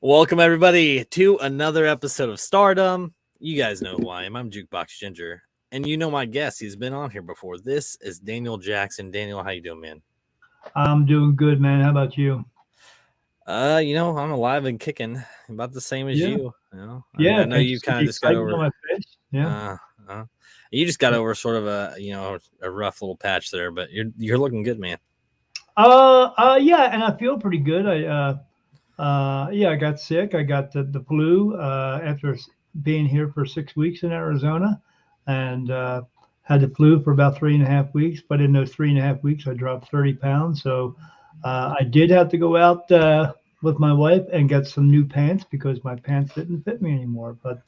Welcome everybody to another episode of Stardom. You guys know who I am. I'm Jukebox Ginger, and you know my guest. He's been on here before. This is Daniel Jackson. Daniel, how you doing, man? I'm doing good, man. How about you? I'm alive and kicking, about the same as Yeah, you. I yeah. know Can't you you see kind the of just got excitement on over. my face? Yeah, Uh, uh, you just got over sort of a rough little patch there, but you're looking good, man. yeah. And I feel pretty good. Yeah. I got sick. I got the flu after being here for 6 weeks in Arizona, and had the flu for about 3.5 weeks. But in those 3.5 weeks, I dropped 30 pounds. So I did have to go out with my wife and get some new pants because my pants didn't fit me anymore. But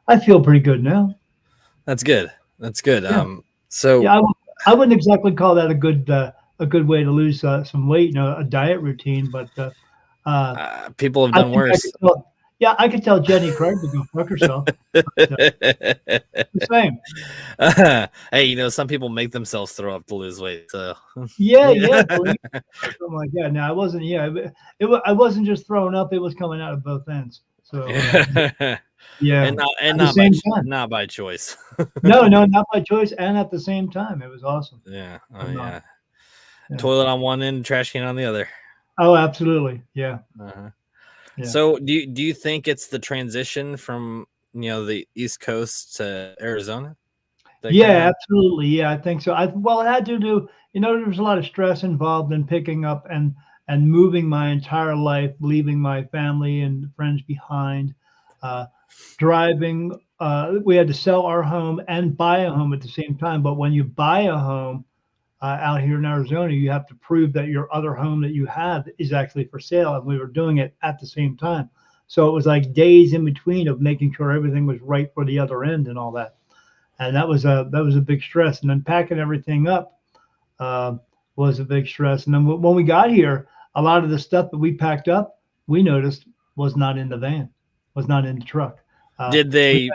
I feel pretty good now. That's good. That's good. Yeah. So Yeah, I wouldn't exactly call that a good way to lose some weight, a diet routine, but uh, people have I done think I worse. could tell. Yeah, I could tell Jenny Craig to go fuck herself. But, the same. Hey, some people make themselves throw up to lose weight. So Yeah, yeah, believe it, or something like that. Now I wasn't. Yeah, I wasn't just throwing up; it was coming out of both ends. So yeah, and at the same time. not by choice. No, no, not by choice, and at the same time, it was awesome. Yeah. Oh I'm not. yeah. Yeah. Toilet on one end, trash can on the other. Oh, absolutely. Yeah, Uh-huh. yeah. So do you think it's the transition from the East Coast to Arizona that kind Yeah, of absolutely. Yeah, I think so. Well, it had to do, there was a lot of stress involved in picking up and moving my entire life, leaving my family and friends behind, uh, driving. We had to sell our home and buy a home at the same time. But when you buy a home out here in Arizona, you have to prove that your other home that you have is actually for sale. And we were doing it at the same time. So it was like days in between of making sure everything was right for the other end and all that, and that was a big stress. And then packing everything up uh, was a big stress. And then when we got here, a lot of the stuff that we packed up, we noticed was not in the van, was not in the truck. Uh, did we they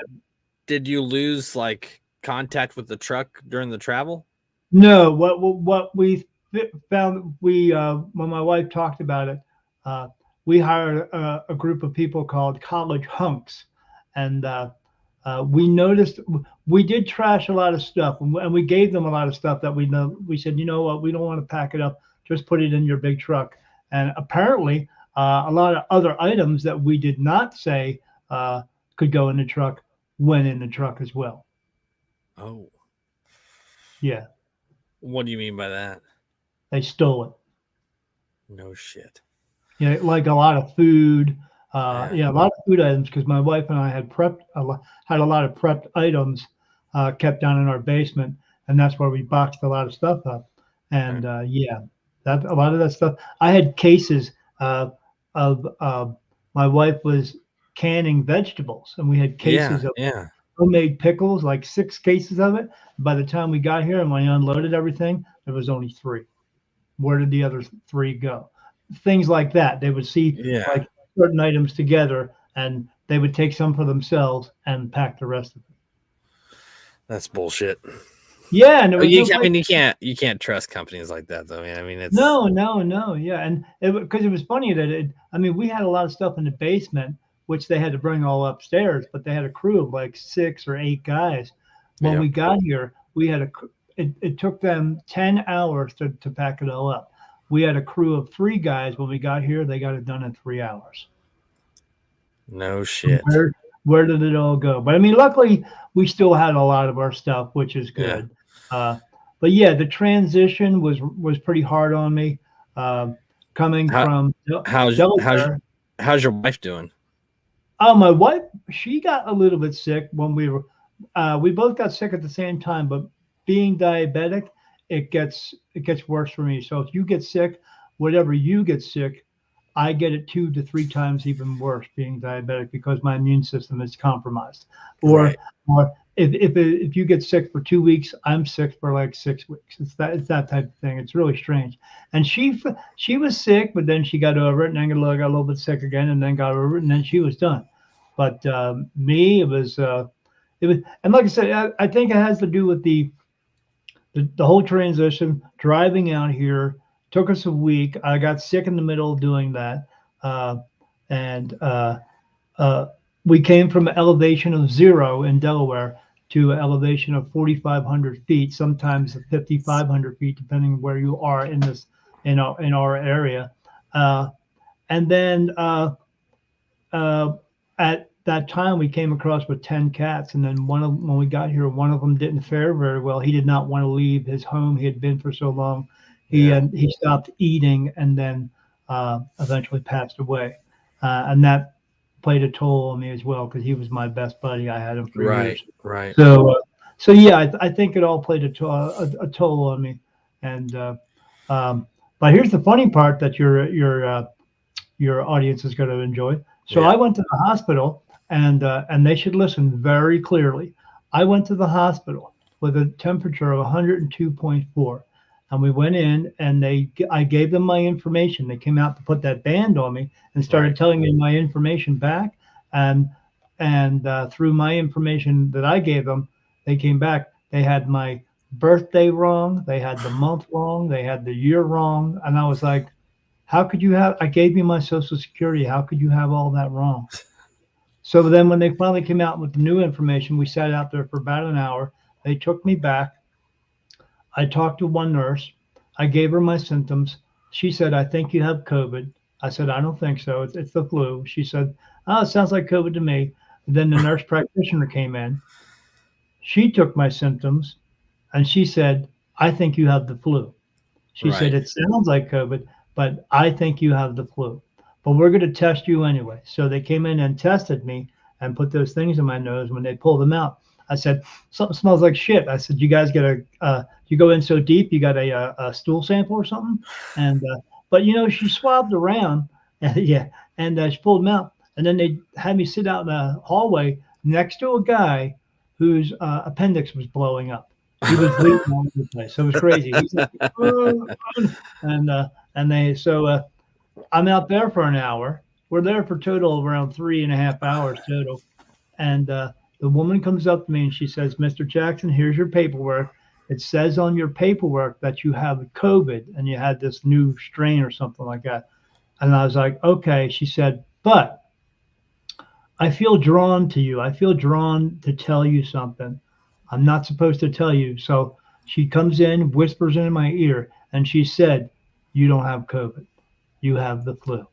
did you lose like contact with the truck during the travel? No, what we found, we when my wife talked about it, uh, we hired a group of people called college hunks, and we noticed we did trash a lot of stuff, and we gave them a lot of stuff that we know. We said, you know what, we don't want to pack it up, just put it in your big truck. And apparently, a lot of other items that we did not say could go in the truck went in the truck as well. Oh, Yeah, what do you mean by that? they stole it. No shit. Like a lot of food. Yeah. Yeah, a lot of food items because my wife and I had a lot of prepped items kept down in our basement, and that's where we boxed a lot of stuff up. Okay. And yeah, that a lot of that stuff. I had cases of my wife was canning vegetables, and we had Yeah. cases of Yeah. homemade pickles, like 6 cases of it. By the time we got here and we unloaded everything, there was only three. Where did the other three go? Things like that. They would see Yeah. like certain items together and they would take some for themselves and pack the rest of it. That's bullshit. Yeah, and there Oh, was no I place. mean, you can't trust companies like that, though. Man. I mean, it's No, no, no. Yeah, and because it was funny that I mean, we had a lot of stuff in the basement, which they had to bring all upstairs, but they had a crew of like 6 or 8 guys. When yeah. we got here, we had it took them 10 hours to pack it all up. We had a crew of 3 guys. When we got here, they got it done in 3 hours. No shit. Where did it all go? But I mean, luckily we still had a lot of our stuff, which is Yeah. good. Uh, but yeah, the transition was pretty hard on me, um, coming How from how's how's Delaware. how's your wife doing? Oh, my wife, she got a little bit sick when we both got sick at the same time. But being diabetic, it gets worse for me. So if you get sick, whatever you get sick, I get it 2 to 3 times even worse being diabetic because my immune system is compromised. Right. Or if you get sick for 2 weeks, I'm sick for like 6 weeks. It's that type of thing. It's really strange. And she was sick, but then she got over it, and then got a little bit sick again, and then got over it, and then she was done. But me, it was, and like I said, I think it has to do with the whole transition, driving out here took us a week. I got sick in the middle of doing that. Uh, and we came from an elevation of 0 in Delaware to an elevation of 4,500 feet, sometimes 5,500 feet, depending where you are in this in our area. And then at that time, we came across with 10 cats, and then when we got here, one of them didn't fare very well. He did not want to leave his home. He had been for so long. He stopped eating, and then eventually passed away, and that played a toll on me as well because he was my best buddy. I had him for years. Right. So yeah, I think it all played a toll on me. And but here's the funny part that your audience is going to enjoy. So I went to the hospital, and they should listen very clearly. I went to the hospital with a temperature of 102.4. And we went in, and I gave them my information. They came out to put that band on me and started telling me my information back. And through my information that I gave them, they came back. They had my birthday wrong. They had the month wrong. They had the year wrong. And I was like, how could you have? I gave you my Social Security. How could you have all that wrong? So then when they finally came out with the new information, we sat out there for about an hour. They took me back. I talked to one nurse. I gave her my symptoms. She said, I think you have COVID. I said, I don't think so. It's the flu. She said, oh, it sounds like COVID to me. Then the nurse practitioner came in. She took my symptoms, and she said, I think you have the flu. She said, it sounds like COVID, but I think you have the flu. But we're going to test you anyway. So they came in and tested me and put those things in my nose. When they pulled them out, I said, something smells like shit. I said, you guys get you go in so deep, you got a stool sample or something? And, but she swabbed around, and she pulled them out. And then they had me sit out in the hallway next to a guy whose appendix was blowing up. He was bleeding all over the place. So it was crazy. He's like, so I'm out there for an hour. We're there for total of around 3.5 hours total. And, the woman comes up to me and she says, Mr. Jackson, here's your paperwork. It says on your paperwork that you have COVID and you had this new strain or something like that. And I was like, okay. She said, but I feel drawn to you. I feel drawn to tell you something. I'm not supposed to tell you. So she comes in, whispers in my ear, and she said, you don't have COVID. You have the flu.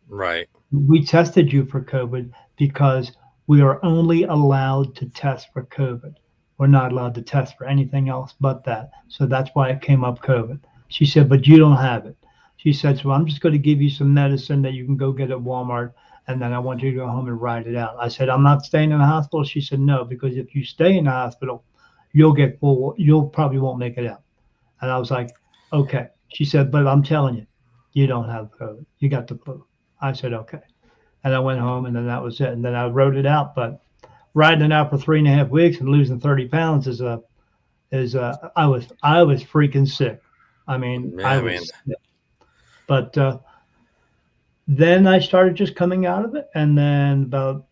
Right. We tested you for COVID because we are only allowed to test for COVID. We're not allowed to test for anything else but that. So that's why it came up COVID. She said, but you don't have it. She said, so I'm just going to give you some medicine that you can go get at Walmart, and then I want you to go home and ride it out. I said, I'm not staying in the hospital. She said, no, because if you stay in the hospital, you'll probably won't make it out. And I was like, okay. She said, but I'm telling you, you don't have COVID. You got the flu. I said, okay. And I went home, and then that was it. And then I wrote it out. But riding it out for 3.5 weeks and losing 30 pounds I was freaking sick. I mean, I was sick. But then I started just coming out of it. And then about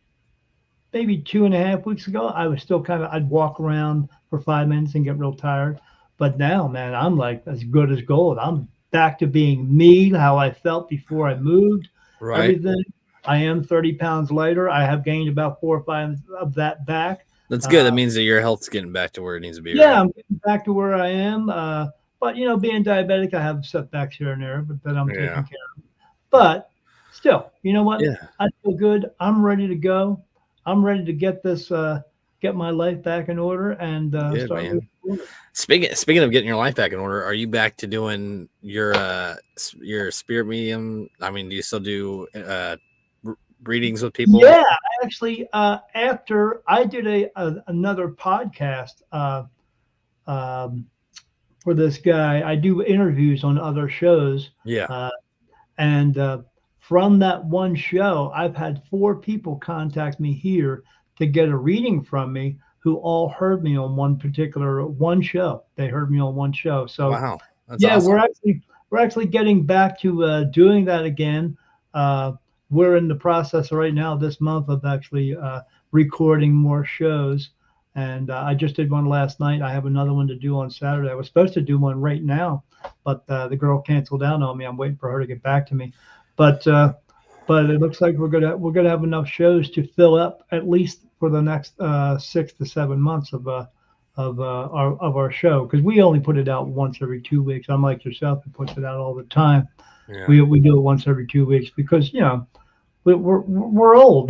maybe 2.5 weeks ago, I was still I'd walk around for 5 minutes and get real tired. But now, man, I'm like as good as gold. I'm back to being me, how I felt before I moved. Right. Everything. I am 30 pounds lighter. I have gained about 4 or 5 of that back. That's good. That means that your health's getting back to where it needs to be. Yeah, right? I'm getting back to where I am. But, being diabetic, I have setbacks here and there, but that I'm taking care of. But still, you know what? Yeah. I feel good. I'm ready to go. I'm ready to get this, get my life back in order and start moving forward. Speaking of getting your life back in order, are you back to doing your spirit medium? I mean, do you still do readings with people? Yeah, actually, after I did another podcast for this guy, I do interviews on other shows. Yeah. And from that one show, I've had 4 people contact me here to get a reading from me who all heard me on one show. They heard me on one show. So wow, that's awesome. we're actually getting back to doing that again. We're in the process right now this month of actually recording more shows. And I just did one last night. I have another one to do on Saturday. I was supposed to do one right now, but the girl canceled out on me. I'm waiting for her to get back to me. But but it looks like we're gonna have enough shows to fill up at least for the next 6 to 7 months of our show, because we only put it out once every 2 weeks. Unlike yourself, who puts it out all the time. Yeah. We do it once every 2 weeks because we're old.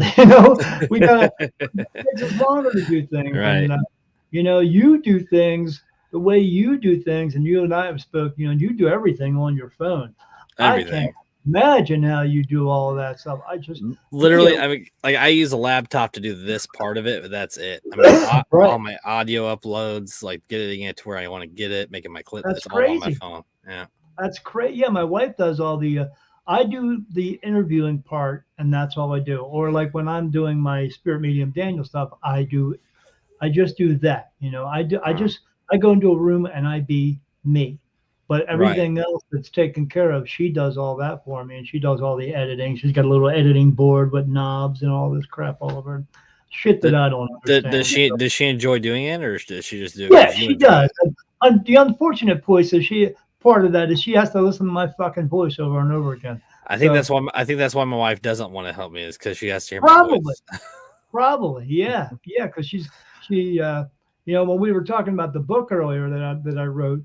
We gotta it takes us longer to do things. Right. And you do things the way you do things, and you and I have spoken. You do everything on your phone. Everything. I can't imagine how you do all of that stuff. I just literally, I mean, like I use a laptop to do this part of it, but that's it. I mean, Right. all my audio uploads, like getting it to where I want to get it, making my clip. That's It's all on my crazy. phone. Yeah. That's crazy. Yeah, my wife does all the. I do the interviewing part, and that's all I do. Or like when I'm doing my spirit medium Daniel stuff, I just do that. I go into a room and I be me. But everything else that's taken care of, she does all that for me, and she does all the editing. She's got a little editing board with knobs and all this crap all over. Shit that I don't understand. Does she enjoy doing it, or does she just do it? Yeah, she does. And the unfortunate part of that is she has to listen to my fucking voice over and over again. I think that's why my wife doesn't want to help me, is because she has to hear my Probably. voice. Probably, yeah, because she when we were talking about the book earlier that I wrote,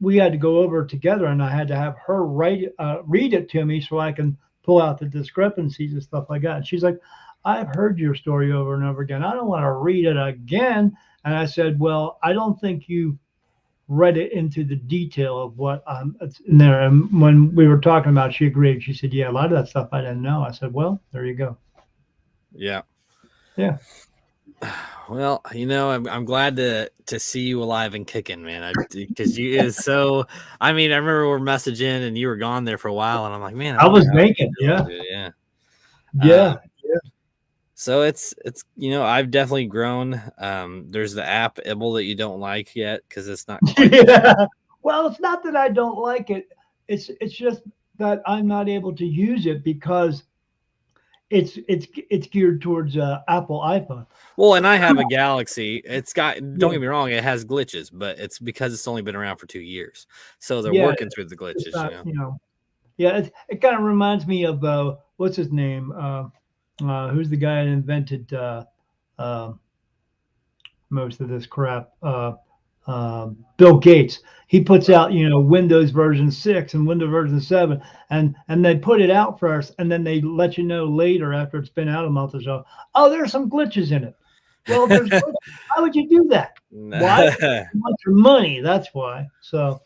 we had to go over it together, and I had to have her read it to me so I can pull out the discrepancies and stuff like that. And she's like, "I've heard your story over and over again. I don't want to read it again." And I said, "Well, I don't think you read it into the detail of what it's in there." And when we were talking about it, she agreed. She said, "Yeah, a lot of that stuff I didn't know." I said, "Well, there you go." Yeah. Well, I'm glad to see you alive and kicking, man. Because you is so. I mean, I remember we were messaging and you were gone there for a while, and I'm like, man, I was vacant. Yeah. Yeah. So it's I've definitely grown. There's the app Ibble that you don't like yet because it's not. Yeah. Well, it's not that I don't like it. It's just that I'm not able to use it because it's geared towards Apple iPhone. Well, and I have a Galaxy. It's got, don't get me wrong, it has glitches, but it's because it's only been around for 2 years. So they're working through the glitches. Yeah, it kind of reminds me of what's his name? Who's the guy that invented most of this crap? Bill Gates. He puts out Windows version 6 and Windows version 7, and they put it out first, and then they let you know later after it's been out a month or so, oh, there's some glitches in it. Well, there's glitches. Why would you do that? Why? You want your money, that's why. So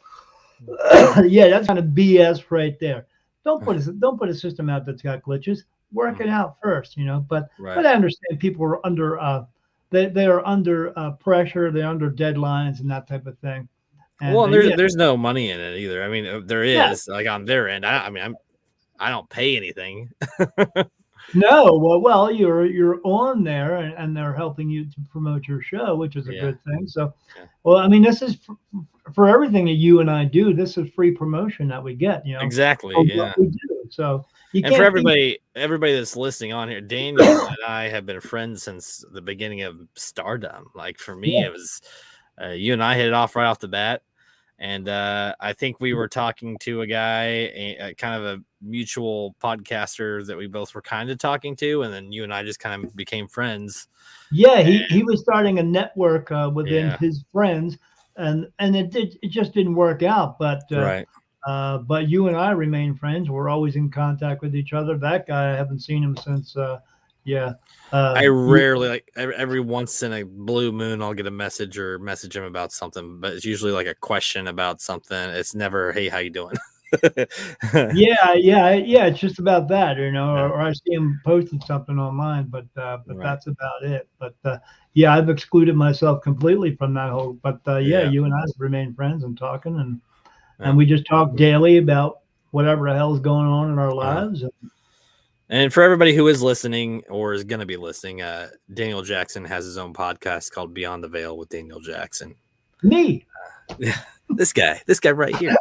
yeah, that's kind of BS right there. Don't put a system out that's got glitches. Work it out first, but I understand people are under they are under pressure, they're under deadlines and that type of thing. And, well, there's no money in it either. I mean, there is like on their end. I don't pay anything. No, well, you're on there, and they're helping you to promote your show, which is a good thing. So, well, I mean, this is for everything that you and I do. This is free promotion that we get. Exactly. Yeah. We do. So, and for everybody that's listening on here, Daniel and I have been friends since the beginning of Stardom. Like for me, it was you and I hit it off right off the bat. And I think we were talking to a guy, kind of a mutual podcaster that we both were kind of talking to, and then you and I just kind of became friends. Yeah, he was starting a network within his friends, and it just didn't work out. But but you and I remain friends. We're always in contact with each other. That guy, I haven't seen him since. I rarely, like every once in a blue moon, I'll get a message or message him about something, but it's usually like a question about something. It's never, hey, how you doing? yeah. It's just about that, or I see him posting something online, but that's about it. But I've excluded myself completely from that whole. But you and I remain friends and talking, and we just talk daily about whatever the hell's going on in our lives. And for everybody who is listening or is going to be listening, Daniel Jackson has his own podcast called Beyond the Veil with Daniel Jackson. Me? This guy right here.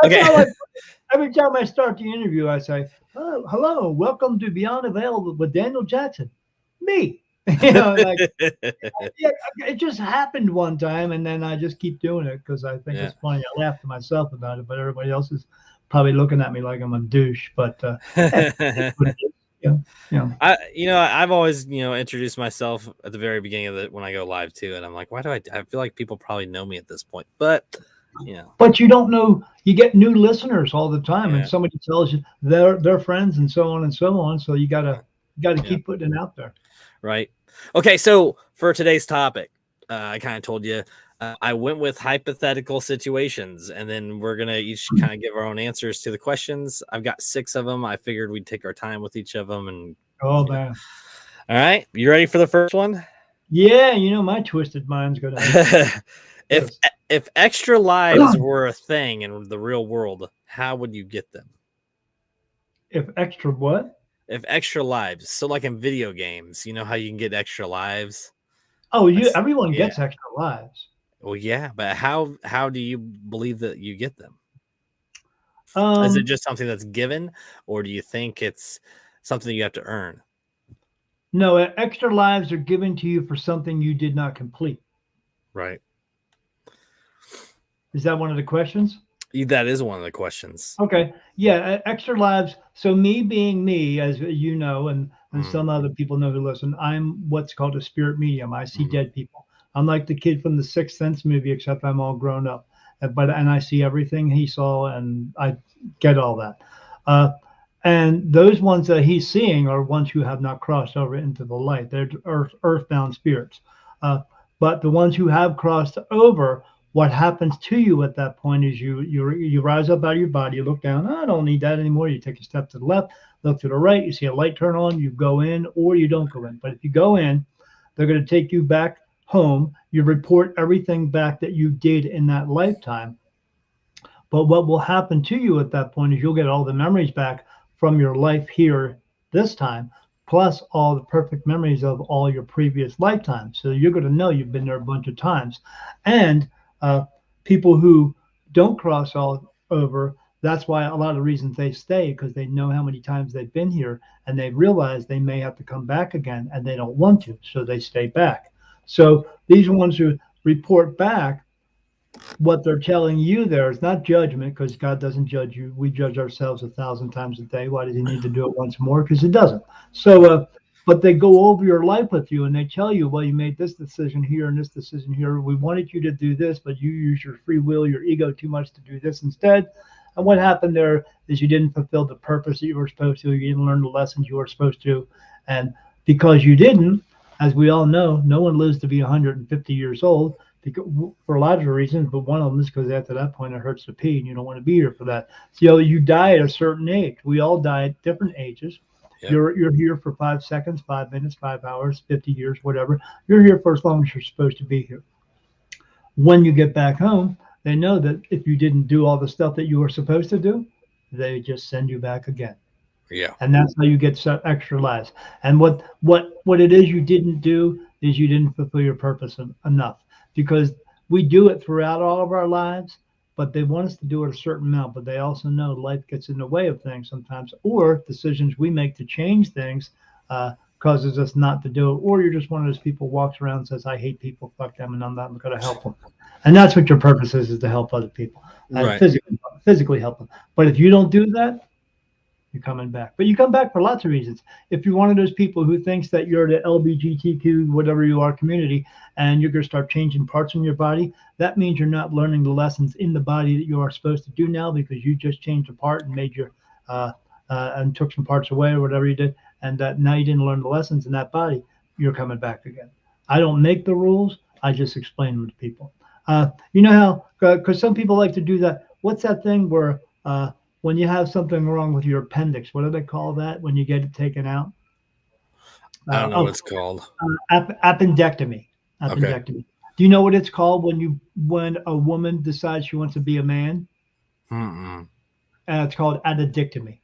Okay. Every time I start the interview, I say, "Oh, hello, welcome to Beyond the Veil with Daniel Jackson." Me. It just happened one time, and then I just keep doing it because I think it's funny. I laugh to myself about it, but everybody else is probably looking at me like I'm a douche, but yeah, yeah, yeah. I've always, introduced myself at the very beginning of when I go live too, and I'm like, why do I feel like people probably know me at this point, but But you don't know. You get new listeners all the time, Yeah. and somebody tells you they're friends and so on and so on. So you gotta keep putting it out there. Right. Okay. So for today's topic, I kind of told you I went with hypothetical situations, and then we're gonna each kind of give our own answers to the questions. I've got 6 of them. I figured we'd take our time with each of them, and Oh man. all right, you ready for the first one? Yeah, my twisted mind's gonna. If extra lives were a thing in the real world, how would you get them? If extra what? If extra lives, so like in video games, you know how you can get extra lives? Oh, everyone gets extra lives. Well, yeah, but how do you believe that you get them? Um, Is it just something that's given, or do you think it's something you have to earn? No, extra lives are given to you for something you did not complete. Right. Is that one of the questions? That is one of the questions. Okay. Yeah, extra lives. So me being me, as you know, and some other people know who listen, I'm what's called a spirit medium. I see dead people. I'm like the kid from the Sixth Sense movie, except I'm all grown up. And I see everything he saw, and I get all that. And those ones that he's seeing are ones who have not crossed over into the light. They're earthbound spirits. But the ones who have crossed over, what happens to you at that point is you rise up out of your body, you look down, I don't need that anymore. You take a step to the left, look to the right, you see a light turn on, you go in or you don't go in. But if you go in, they're going to take you back home. You report everything back that you did in that lifetime. But what will happen to you at that point is you'll get all the memories back from your life here this time, plus all the perfect memories of all your previous lifetimes. So you're going to know you've been there a bunch of times. And people who don't cross all over, that's why a lot of the reasons they stay, because they know how many times they've been here and they realize they may have to come back again and they don't want to, so they stay back. So these ones who report back, what they're telling you there is not judgment, because God doesn't judge you. We judge ourselves 1,000 times a day. Why does he need to do it once more? Because he doesn't. So but they go over your life with you and they tell you, well, you made this decision here and this decision here. We wanted you to do this, but you use your free will, your ego too much to do this instead. And what happened there is you didn't fulfill the purpose that you were supposed to. You didn't learn the lessons you were supposed to. And because you didn't, as we all know, no one lives to be 150 years old for a lot of reasons, but one of them is because after that point it hurts to pee and you don't want to be here for that. So you die at a certain age. We all die at different ages. Yep. You're here for 5 seconds, 5 minutes, 5 hours, 50 years, whatever. You're here for as long as you're supposed to be here. When you get back home, they know that if you didn't do all the stuff that you were supposed to do, they just send you back again. Yeah. And that's how you get extra lives. And what it is you didn't do is you didn't fulfill your purpose enough, because we do it throughout all of our lives, but they want us to do it a certain amount. But they also know life gets in the way of things sometimes, or decisions we make to change things causes us not to do it. Or you're just one of those people who walks around and says, I hate people, fuck them, and I'm not going to help them. And that's what your purpose is to help other people, right. physically help them. But if you don't do that, you're coming back. But you come back for lots of reasons. If you're one of those people who thinks that you're the LGBTQ, whatever you are, community, and you're going to start changing parts in your body, that means you're not learning the lessons in the body that you are supposed to do now, because you just changed a part and made your and took some parts away or whatever you did, and that now you didn't learn the lessons in that body. You're coming back again. I don't make the rules. I just explain them to people. You know how, because some people like to do that. What's that thing where when you have something wrong with your appendix, what do they call that when you get it taken out? I don't know what it's called. Appendectomy. Okay. Do you know what it's called when a woman decides she wants to be a man? It's called addictomy.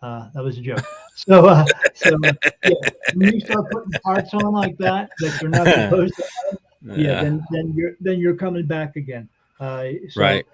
That was a joke. So yeah, when you start putting parts on like that you're not supposed to have, then you're coming back again. Right.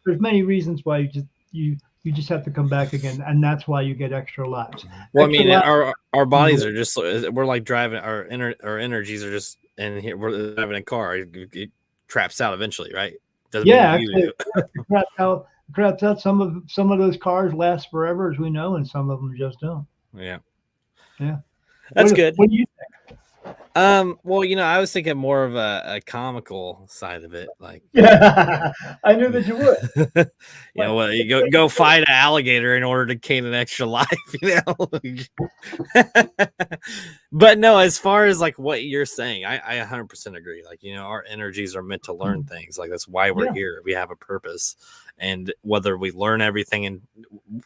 There's many reasons why you just have to come back again, and that's why you get extra lives. Well, I mean, our bodies are just, we're like driving, our energies are just, and here we're driving a car. It traps out eventually, right? Actually, it traps out. crap out. Some of those cars last forever, as we know, and some of them just don't. Yeah. Yeah. That's What- good. What do you Well, I was thinking more of a comical side of it, like Yeah, I knew that you would. well, you go fight an alligator in order to gain an extra life, But no, as far as like what you're saying, I 100% agree. Like, our energies are meant to learn things. Like, that's why we're Yeah. here. We have a purpose, and whether we learn everything, and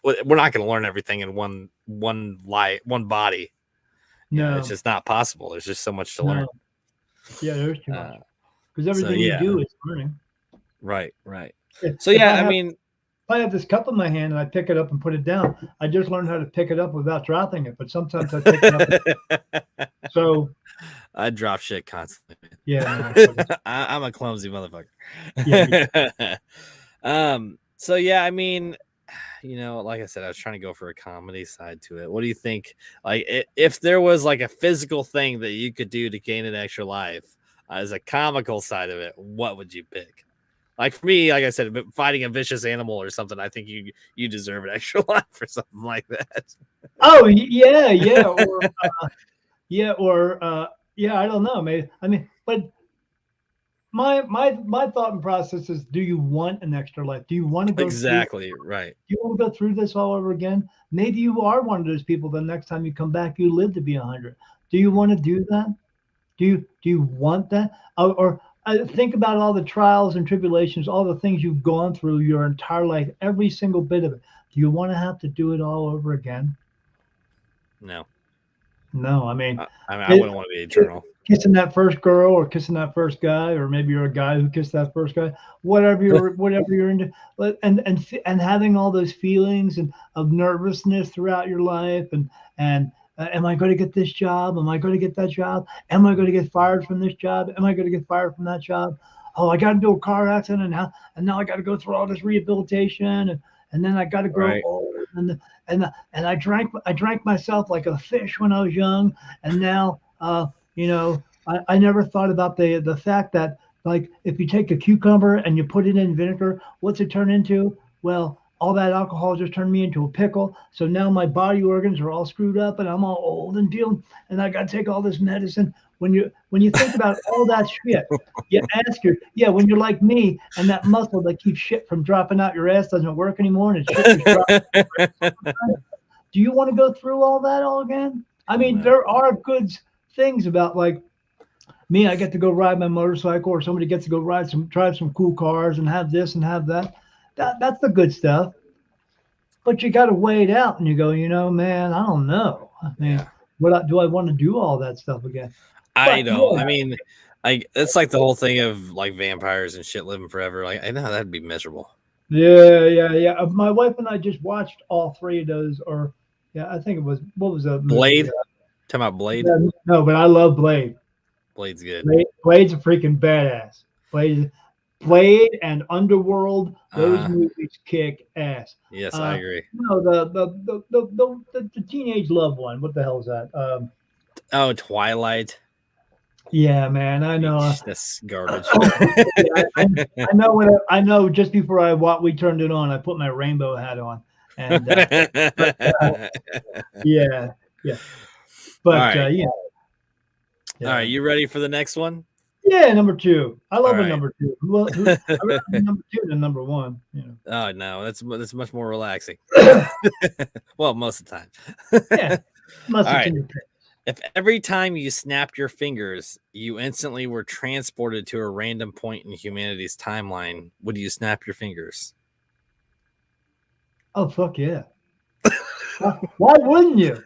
we're not going to learn everything in one body. No, It's just not possible. There's just so much to no. learn. Yeah, there's too much. Uh, Because everything yeah. you do is learning. right. If- So if yeah, if I have this cup in my hand and I pick it up and put it down, I just learned how to pick it up without dropping it. But sometimes I pick it up. So I drop shit constantly. yeah, no, I'm a clumsy motherfucker. Yeah. So yeah, like I said, I was trying to go for a comedy side to it. What do you think? Like, if there was like a physical thing that you could do to gain an extra life, as a comical side of it, what would you pick? Like, for me, like I said, fighting a vicious animal or something, I think you deserve an extra life or something like that. Oh yeah, yeah, I don't know, maybe. But my thought process is: do you want an extra life? Do you want to go Exactly, right. Do you want to go through this all over again? Maybe you are one of those people. The next time you come back, you live to be 100. Do you want to do that? Do you want that? Or think about all the trials and tribulations, all the things you've gone through your entire life, every single bit of it. Do you want to have to do it all over again? No, No, I wouldn't want to be eternal. Kissing that first girl or kissing that first guy, or maybe you're a guy who kissed that first guy, whatever you're into, and having all those feelings and of nervousness throughout your life, and am I going to get this job? Am I going to get that job? Am I going to get fired from this job? Am I going to get fired from that job? Oh, I got into a car accident, and now I got to go through all this rehabilitation, and then I got to grow old, and I drank myself like a fish when I was young, and now I never thought about the fact that, like, if you take a cucumber and you put it in vinegar, what's it turn into? Well, all that alcohol just turned me into a pickle. So now my body organs are all screwed up, and I'm all old and and I got to take all this medicine. When you think about all that shit, when you're like me and that muscle that keeps shit from dropping out your ass doesn't work anymore, and shit is dropping. Do you want to go through all that all again? There are good things about, like, me. I get to go ride my motorcycle, or somebody gets to go drive some cool cars and have this and have that. That's the good stuff. But you got to weigh it out, and you go, man, I don't know. Do I want to do all that stuff again? I know. Yeah. It's like the whole thing of like vampires and shit living forever. Like, I know that'd be miserable. Yeah. My wife and I just watched all three of those, I think it was, what was that movie? Blade? Talking about Blade? Yeah, no, but I love Blade. Blade's good. Blade's a freaking badass. Blade and Underworld, those movies kick ass. Yes, I agree. No, the teenage love one. What the hell is that? Twilight. Yeah, man, I know. That's garbage. I know. Just before we turned it on, I put my rainbow hat on, and yeah. But all right, you ready for the next one? Yeah, number 2. I love a number 2. I'd rather be number 2 than number 1. Oh no, that's much more relaxing. Well, most of the time. Yeah. All right. If every time you snapped your fingers, you instantly were transported to a random point in humanity's timeline, would you snap your fingers? Oh, fuck yeah. Why wouldn't you?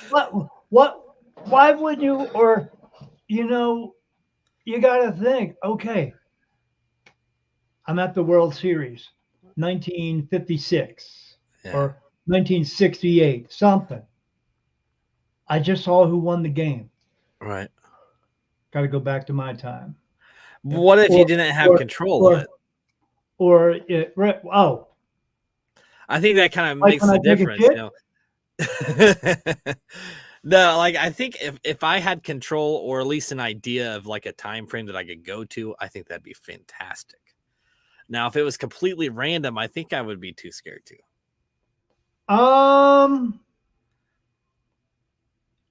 Why wouldn't you? Or, you got to think, okay, I'm at the World Series, 1956 or 1968, something. I just saw who won the game. Right. Got to go back to my time. What if you didn't have control of it? I think that kind of makes the difference. No, like, I think if I had control, or at least an idea of like a time frame that I could go to, I think that'd be fantastic. Now, if it was completely random, I think I would be too scared to.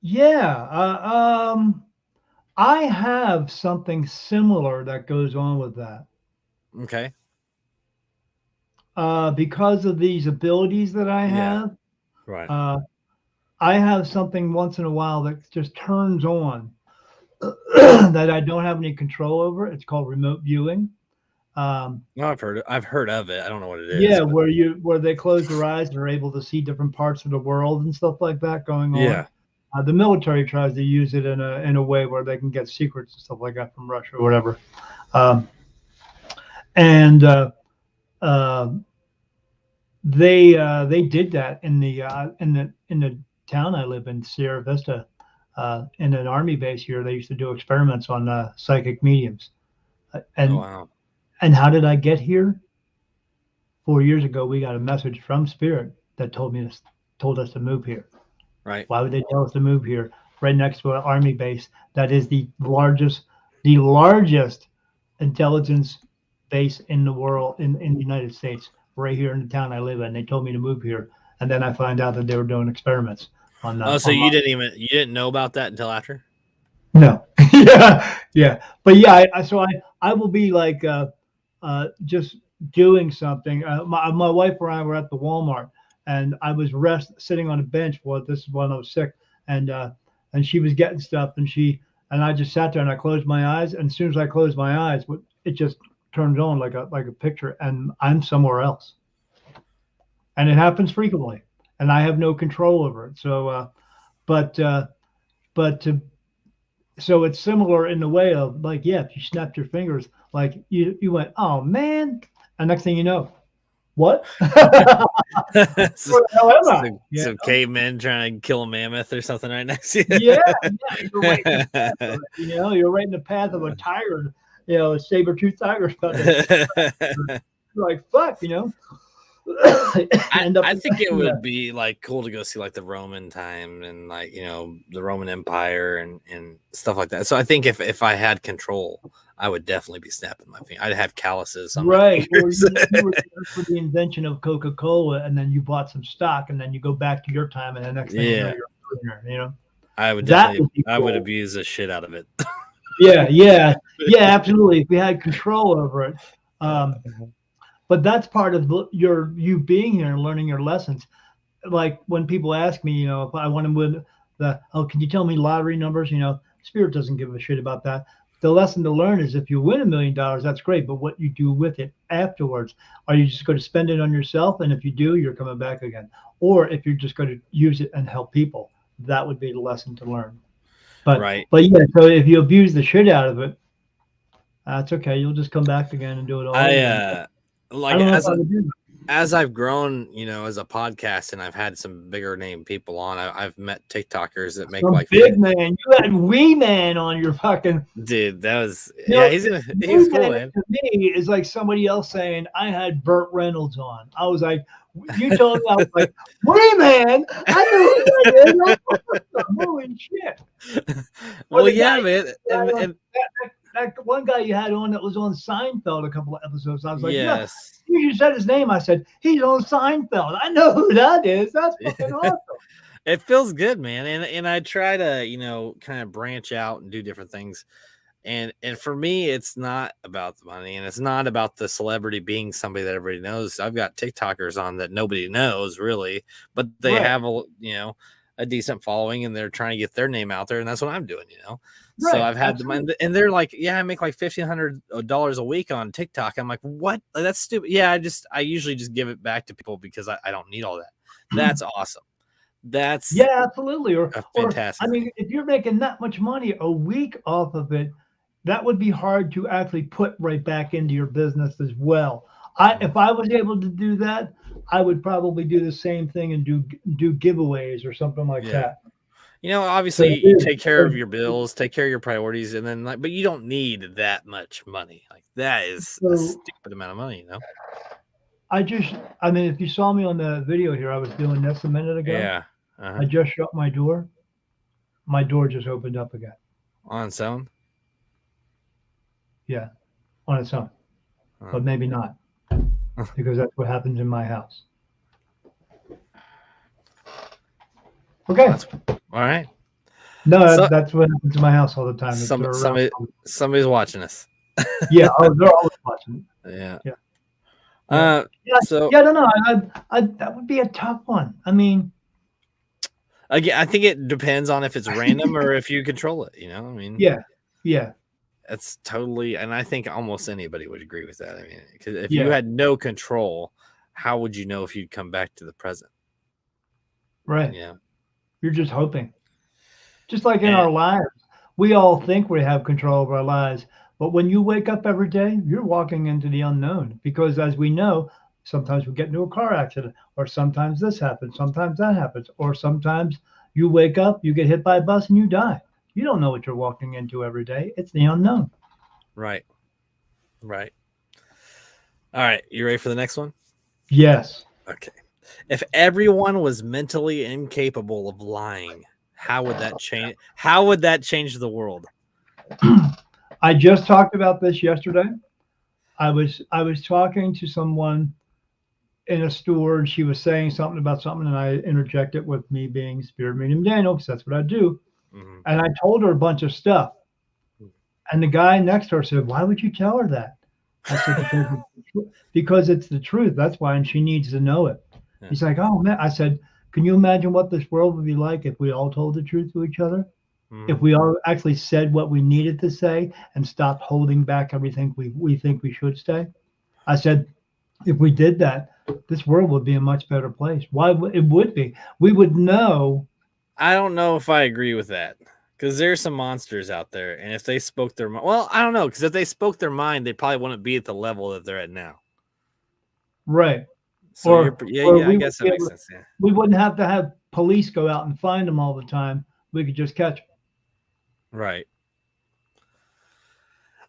Yeah. I have something similar that goes on with that. Okay. Because of these abilities that I Yeah. have, Right. I have something once in a while that just turns on that I don't have any control over. It's called remote viewing. No, I've heard of it. I don't know what it is. Yeah, But where they close their eyes and are able to see different parts of the world and stuff like that going on. yeah. The military tries to use it in a way where they can get secrets and stuff like that from Russia or whatever. And they did that in the town I live in, Sierra Vista, in an army base here. They used to do experiments on psychic mediums. And Oh, wow. and how did I get here? 4 years ago, we got a message from Spirit that told us to move here. Right. Why would they tell us to move here? Right next to an army base that is the largest intelligence base in the world, in the United States, right here in the town I live in. They told me to move here, and then I find out that they were doing experiments on. Oh, so you didn't know about that until after? No. yeah. But yeah, I will be like just doing something. My wife and I were at the Walmart, and I was sitting on a bench. Well, this is when I was sick, and she was getting stuff, and I just sat there and I closed my eyes. And as soon as I closed my eyes, it just turns on like a picture, and I'm somewhere else. And it happens frequently, and I have no control over it. So, so it's similar in the way of like, yeah, if you snapped your fingers, like you went, oh man, and next thing you know, what? Some cavemen trying to kill a mammoth or something right next to you. Yeah, you're right in the path of it, you're right in the path of a tiger, a saber-toothed tiger. You're like, fuck, I think it would be like cool to go see like the Roman time and like the Roman Empire and stuff like that. So I think if I had control, I would definitely be snapping my finger. I'd have calluses on my fingers. Or you were there for the invention of Coca-Cola, and then you bought some stock, and then you go back to your time, and the next thing you know, you're a prisoner. I would definitely, I would abuse the shit out of it. yeah, absolutely. If we had control over it. But that's part of you being here and learning your lessons. Like when people ask me, if I want to win can you tell me lottery numbers? Spirit doesn't give a shit about that. The lesson to learn is if you win $1 million, that's great. But what you do with it afterwards, are you just going to spend it on yourself? And if you do, you're coming back again. Or if you're just going to use it and help people, that would be the lesson to learn. But yeah, so if you abuse the shit out of it, that's okay. You'll just come back again and do it all again. Like as I've grown, as a podcast, and I've had some bigger name people on, I've met TikTokers that make like big man. You had Wee Man on your fucking dude. That was he's cool, man. To me, is like somebody else saying I had Burt Reynolds on. I was like, you told me, I was like, Wee Man. I know who that is. Holy shit. Well, yeah, man. And that one guy you had on that was on Seinfeld a couple of episodes. I was like, yes. Yeah, you said his name. I said, he's on Seinfeld. I know who that is. That's fucking awesome. It feels good, man. And I try to, kind of branch out and do different things. And for me, it's not about the money, and it's not about the celebrity being somebody that everybody knows. I've got TikTokers on that nobody knows really, but they have a decent following, and they're trying to get their name out there, and that's what I'm doing, Right, so I've had them, and they're like, yeah, I make like $1,500 a week on TikTok. I'm like, what? Like, that's stupid. Yeah, I usually just give it back to people because I don't need all that. That's awesome. That's absolutely. Or fantastic. I mean, if you're making that much money a week off of it, that would be hard to actually put right back into your business as well. If I was able to do that, I would probably do the same thing and do giveaways or something like that. Obviously you take care of your bills, take care of your priorities, and then but you don't need that much money. Like that is a stupid amount of money, I mean, if you saw me on the video here, I was doing this a minute ago. Yeah. I just shut my door. My door just opened up again. On its own? Yeah, on its own. But maybe not. because that's what happens in my house. Okay. All right. No, So- that's what happens in my house all the time. If they're around. Somebody's watching us. Yeah, they're always watching. Yeah. Yeah. So Yeah, I don't know. That would be a tough one. I mean, again, I think it depends on if it's random or if you control it. You know, I mean, yeah, that's totally, and I think almost anybody would agree with that. I mean, because if Yeah. you had no control, how would you know if you'd come back to the present? right. Yeah. You're just hoping. Just like in And- our lives, we all think we have control of our lives, but when you wake up every day, you're walking into the unknown because, as we know, sometimes we get into a car accident, or sometimes this happens, sometimes that happens, or sometimes you wake up, you get hit by a bus, and you die. You don't know what you're walking into every day. It's the unknown. Right. Right. All right. You ready for the next one? Yes. Okay. If everyone was mentally incapable of lying, how would that change? How would that change the world? I just talked about this yesterday. I was talking to someone in a store, and she was saying something about something, and I interjected with me being Spirit Medium Daniel, because that's what I do. Mhm. And I told her a bunch of stuff. And the guy next to her said, "Why would you tell her that?" I said, because it's the truth. That's why, and she needs to know it. Yeah. He's like, "Oh man," I said, "Can you imagine what this world would be like if we all told the truth to each other? Mhm. If we all actually said what we needed to say and stopped holding back everything we think we should say?" I said, if we did that, this world would be a much better place. Why? It would be. We would know. I don't know if I agree with that, because there's some monsters out there, and if they spoke their mind, well, I don't know, because if they spoke their mind, they probably wouldn't be at the level that they're at now. Right. So Or- yeah, or I we guess that would be makes able- sense. Yeah. We wouldn't have to have police go out and find them all the time. We could just catch them. Right.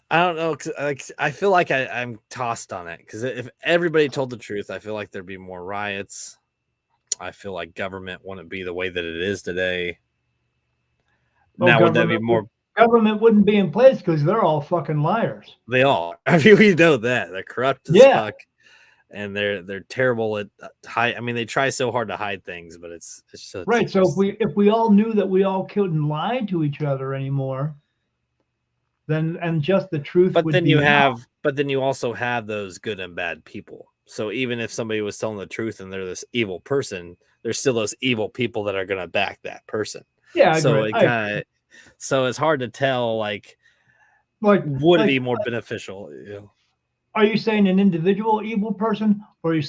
I don't know, 'cause, I feel like I'm tossed on it, because if everybody told the truth, I feel like there'd be more riots. I feel like government wouldn't be the way that it is today. Oh, Now, would that be government more? Government wouldn't be in place because they're all fucking liars. They all. I mean, we know that they're corrupt as Yeah. fuck, and they're terrible at hide. I mean, they try so hard to hide things, but it's so Right. So if we all knew that we all couldn't lie to each other anymore, then and just the truth. But would then be you enough. have, but then you also have those good and bad people. So even if somebody was telling the truth and they're this evil person, there's still those evil people that are going to back that person. Yeah. I So agree. it kind of, so it's hard to tell. Like, like would it like, be more beneficial? You know? Are you saying an individual evil person, or are you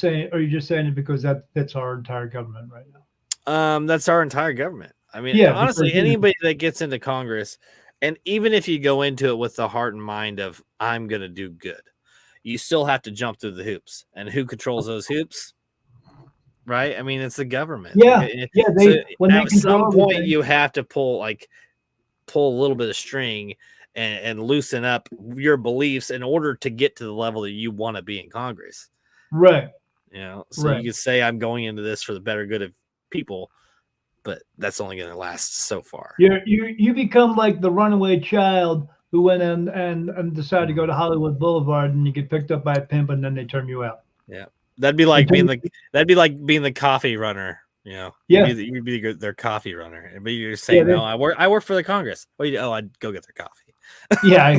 just saying it because that fits our entire government right now? That's our entire government. I mean, Yeah, honestly, because- anybody that gets into Congress, and even if you go into it with the heart and mind of I'm going to do good, you still have to jump through the hoops. And who controls those hoops? Right? I mean, it's the government. Yeah, Like, yeah. so When they at some control point, everything- you have to pull a little bit of string and loosen up your beliefs in order to get to the level that you want to be in Congress. right. You know, so Right. you could say I'm going into this for the better good of people, but that's only going to last so far. You become like the runaway child who went in and decided to go to Hollywood Boulevard, and you get picked up by a pimp, and then they turn you out. That'd be like Until being the coffee runner. You know, Yeah. you'd be their coffee runner, but you're saying they- no. I work for the Congress. What do you? Oh, I'd go get their coffee. Yeah,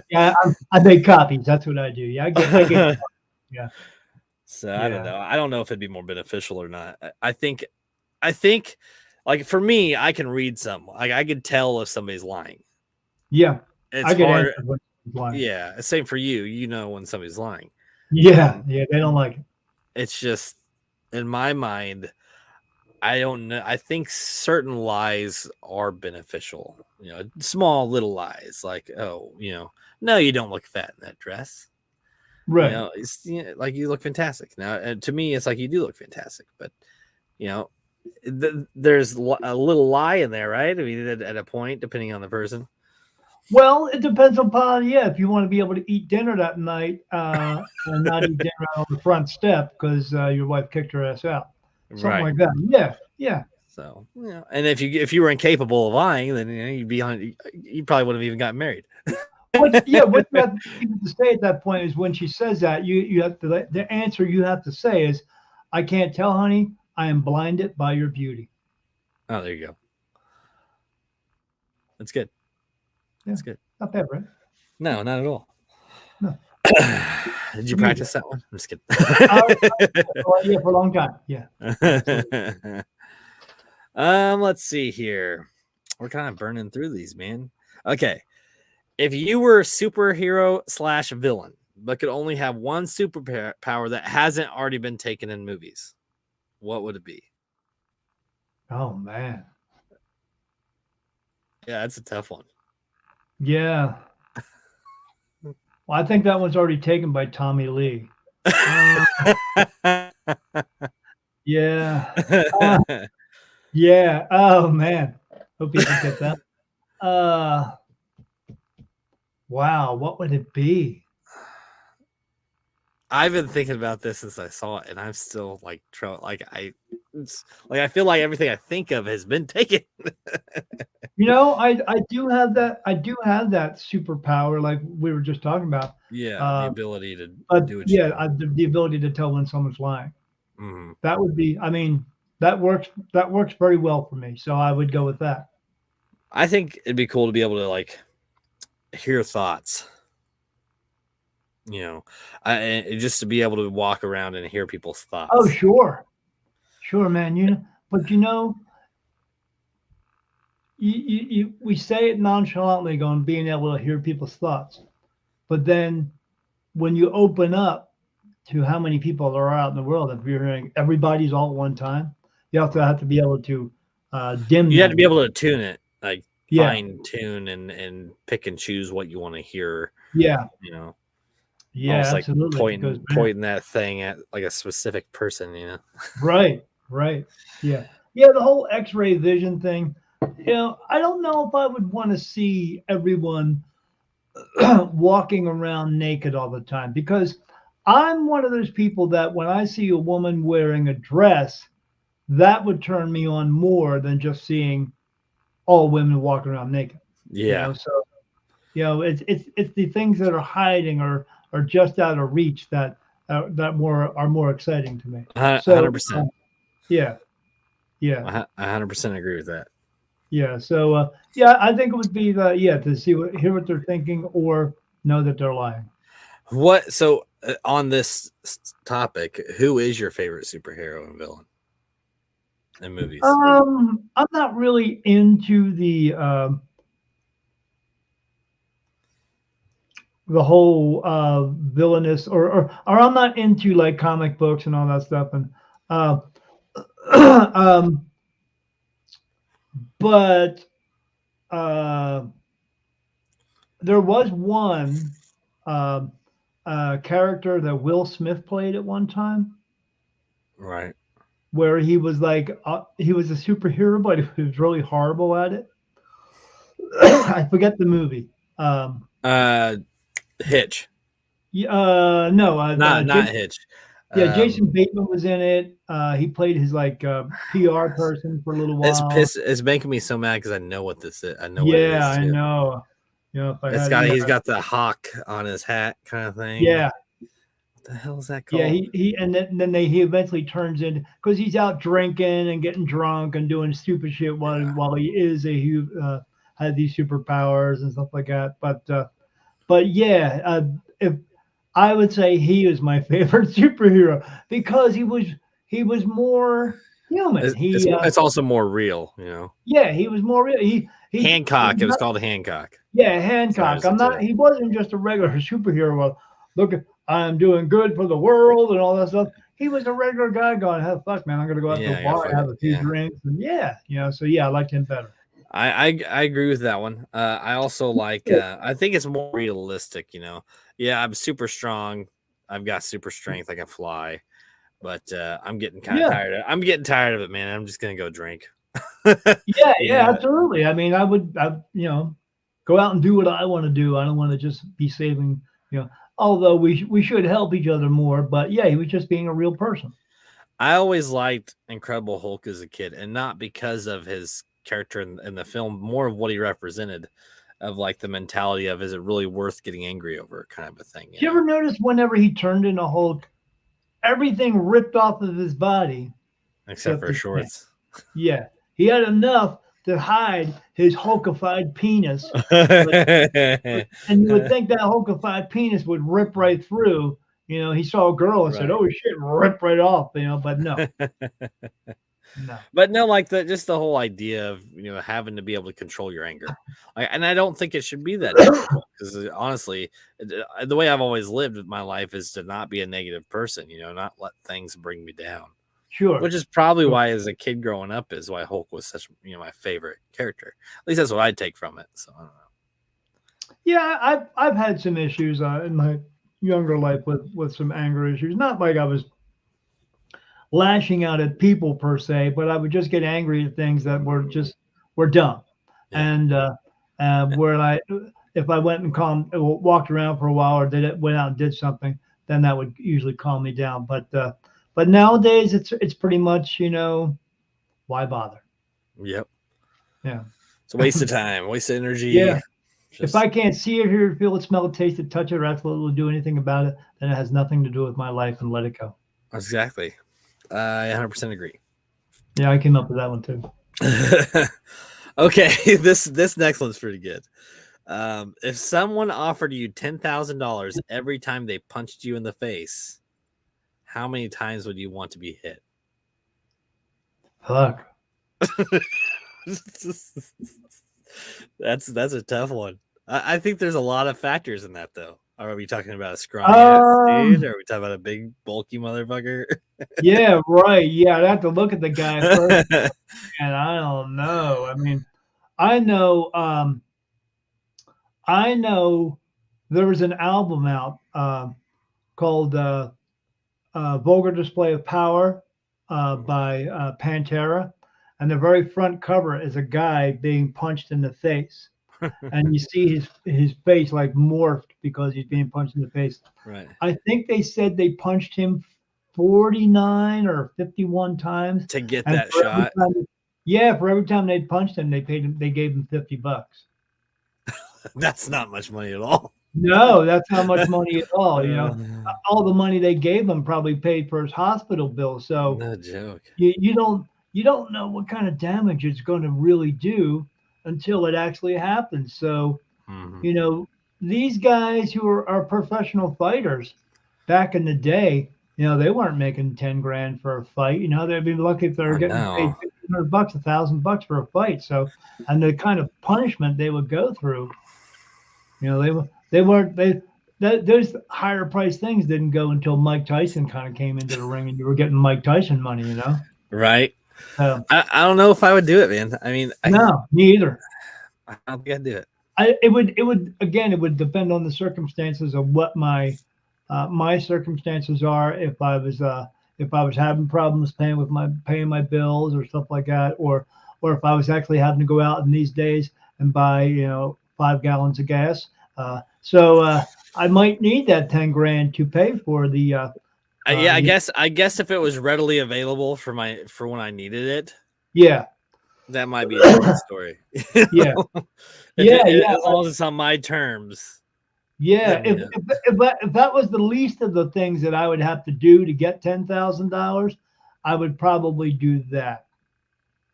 yeah. I make copies. That's what I do. Yeah, I get yeah. So I don't Yeah. know. I don't know if it'd be more beneficial or not. I think, like for me, I can read something. Like I could tell if somebody's lying. Yeah. It's I get hard. answered when it's lying. Yeah, same for you. You know when somebody's lying. Yeah, they don't like it. It's just in my mind, I don't know. I think certain lies are beneficial. You know, small little lies like, oh, no, you don't look fat in that dress. Right. You know, it's like you look fantastic. Now, and to me, it's like you do look fantastic, but there's a little lie in there, right? I mean, at a point, depending on the person. Well, it depends upon if you want to be able to eat dinner that night and not eat dinner on the front step because your wife kicked her ass out, something like that. Yeah. So, and if you were incapable of lying, then you'd be on. You probably wouldn't have even gotten married. What you have to say at that point is when she says that, you have to the answer you have to say is, "I can't tell, honey. I am blinded by your beauty." Oh, there you go. That's good. That's good. Not bad, right? No, not at all. No. Did you practice that one? I'm just kidding. Yeah, for a long time. Yeah. Let's see here. We're kind of burning through these, man. Okay. If you were a superhero / villain, but could only have one superpower that hasn't already been taken in movies, what would it be? Oh man. Yeah, that's a tough one. Yeah. Well, I think that one's already taken by Tommy Lee. Yeah. Yeah. Oh man. Hope you can get that. Wow. What would it be? I've been thinking about this since I saw it, and I'm still like, I feel like everything I think of has been taken. I do have that. I do have that superpower, like we were just talking about. Yeah, the ability to do it. Yeah, the ability to tell when someone's lying. Mm-hmm. That would be. I mean, that works. That works very well for me. So I would go with that. I think it'd be cool to be able to like hear thoughts. Just to be able to walk around and hear people's thoughts. Oh, sure, man. But we say it nonchalantly, going being able to hear people's thoughts, but then when you open up to how many people there are out in the world, if you're hearing everybody's all at one time, you also have to be able to dim. You have to be able to tune it, like fine tune and pick and choose what you want to hear. Yeah. Yeah, almost absolutely. Like pointing that thing at like a specific person, Right. Yeah. The whole X-ray vision thing. I don't know if I would want to see everyone walking around naked all the time, because I'm one of those people that when I see a woman wearing a dress, that would turn me on more than just seeing all women walking around naked. Yeah. It's the things that are hiding or just out of reach that are more exciting to me. 100%. Yeah. I 100% agree with that. Yeah. So I think it would be to hear what they're thinking or know that they're lying. So on this topic, who is your favorite superhero and villain in movies? I'm not really into the whole villainous or I'm not into like comic books and all that stuff, and but there was one character that Will Smith played at one time, right, where he was like he was a superhero, but he was really horrible at it. I forget the movie. Hitch. No, not Hitch. Yeah, Jason Bateman was in it. He played his like PR person for a little while. It's making me so mad because I know what this is. I know. Yeah, I know. He's got the hawk on his hat kind of thing. Yeah. What the hell is that called? Yeah, he he eventually turns in because he's out drinking and getting drunk and doing stupid shit while he is had these superpowers and stuff like that. But yeah, if I would say he is my favorite superhero because he was more human. It's also more real, Yeah, he was more real. Hancock. It was called Hancock. Yeah, Hancock. He wasn't just a regular superhero. Well, look, I'm doing good for the world and all that stuff. He was a regular guy going, "Hey, fuck, man, I'm gonna go out to the bar and have a few drinks." And I liked him better. I agree with that one. I also like. I think it's more realistic. Yeah, I'm super strong. I've got super strength. I can fly, but I'm getting kind of tired. I'm getting tired of it, man. I'm just gonna go drink. Yeah, absolutely. I mean, I would go out and do what I want to do. I don't want to just be saving. Although we should help each other more. But yeah, he was just being a real person. I always liked Incredible Hulk as a kid, and not because of his character in the film, more of what he represented. of like the mentality of, is it really worth getting angry over, kind of a thing. Did you ever notice whenever he turned into Hulk, everything ripped off of his body except for his shorts. pants? Yeah, he had enough to hide his hulkified penis, and you would think that hulkified penis would rip right through. You know, he saw a girl and said, Right. "Oh shit, rip right off." You know, but no, no. But no, like just the whole idea of, having to be able to control your anger, and I don't think it should be that difficult, because honestly, the way I've always lived my life is to not be a negative person, not let things bring me down. Sure. Which is probably why, as a kid growing up, is why Hulk was such, my favorite character. At least that's what I take from it. So I don't know. Yeah, I've had some issues in my younger life with some anger issues. Not like I was lashing out at people per se, but I would just get angry at things that were dumb. Yeah. And where if I went and walked around for a while, or went out and did something, then that would usually calm me down. But nowadays it's pretty much, why bother? Yep. Yeah. It's a waste of time, waste of energy. Yeah. If I can't see it, hear it, feel it, smell it, taste it, touch it, or absolutely do anything about it, then it has nothing to do with my life, and let it go. Exactly. I 100% agree. Yeah, I came up with that one too. Okay, this next one's pretty good. If someone offered you $10,000 every time they punched you in the face, how many times would you want to be hit? Fuck. That's a tough one. I think there's a lot of factors in that, though. Are we talking about a scrawny ass dude? Or are we talking about a big, bulky motherfucker? Yeah, right. Yeah, I'd have to look at the guy first. And I don't know. I mean, I know there was an album out called Vulgar Display of Power by Pantera. And the very front cover is a guy being punched in the face. And you see his face like morphed because he's being punched in the face. Right. I think they said they punched him 49 or 51 times to get that shot. For every time they punched him, they gave him $50. That's not much money at all. No, that's not much money at all. All the money they gave him probably paid for his hospital bill. So no joke. You don't know what kind of damage it's going to really do until it actually happens. So, these guys who are professional fighters back in the day, they weren't making 10 grand for a fight. They'd be lucky if they were getting paid $1,500, $1,000 for a fight. So, and the kind of punishment they would go through, those higher priced things didn't go until Mike Tyson kind of came into the ring, and you were getting Mike Tyson money, Right. I don't know if I would do it, man. I mean, no, me either. I don't think I'd do it. It would depend on the circumstances of what my circumstances are. If I was having problems paying my bills or stuff like that, or if I was actually having to go out in these days and buy 5 gallons of gas. So I might need that 10 grand to pay for the. I guess if it was readily available for when I needed it. Yeah. That might be a different story. Yeah. As long as it's on my terms. Yeah. If that was the least of the things that I would have to do to get $10,000, I would probably do that.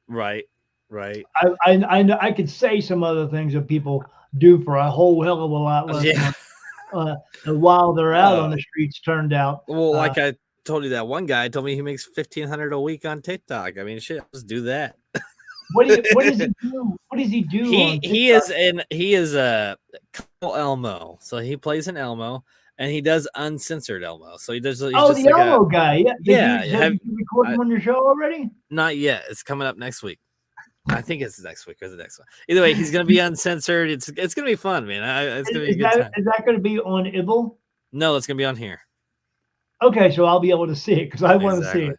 Right. I could say some other things that people do for a whole hell of a lot less. Yeah. While they're out on the streets, turned out. Well, like I told you, that one guy told me he makes $1,500 a week on TikTok. I mean, shit, let's do that. What does he do? What does he do? He is a Elmo, so he plays an Elmo, and he does uncensored Elmo. So he does. The Elmo guy. Yeah. Have you recorded him on your show already? Not yet. It's coming up next week. I think it's next week or the next one. Either way, he's gonna be uncensored. It's gonna be fun, man. It's gonna be a good time. Is that gonna be on Ibble? No, it's gonna be on here. Okay, so I'll be able to see it because I want to see it.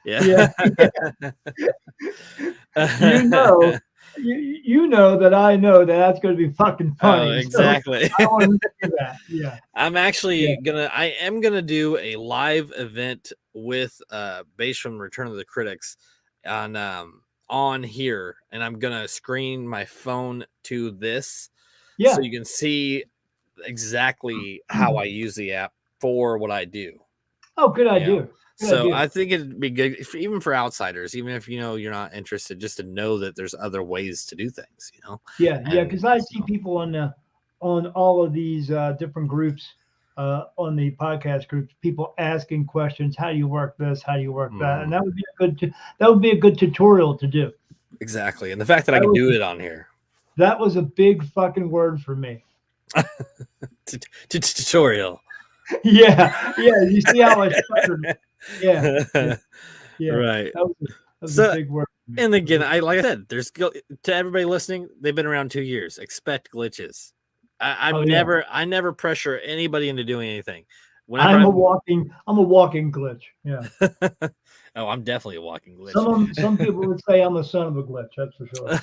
Yeah. you know that I know that's going to be fucking funny. Oh, exactly. So I want to do that. Yeah. I'm actually gonna do a live event with based from Return of the Critics on here, and I'm gonna screen my phone to this. Yeah. So you can see exactly how I use the app for what I do. Oh, good You idea. know? Good So idea. I think it'd be good even for outsiders, even if you're not interested, just to know that there's other ways to do things. Yeah, yeah, And because I see so, people on all of these different groups, on the podcast groups, people asking questions. How do you work this? How do you work that? And that would be a good tutorial to do. exactly, and the fact that I That can was do it on here. that was a big fucking word for me. Tutorial. Yeah, yeah. You see how I stuttered? Yeah, yeah. Right. That was So, a big word for me. and again, like I said, to everybody listening, they've been around 2 years. Expect glitches. I Oh, yeah. never pressure anybody into doing anything. I'm a walking glitch. Yeah. Oh, I'm definitely a walking glitch. Some people would say I'm a son of a glitch. That's for sure.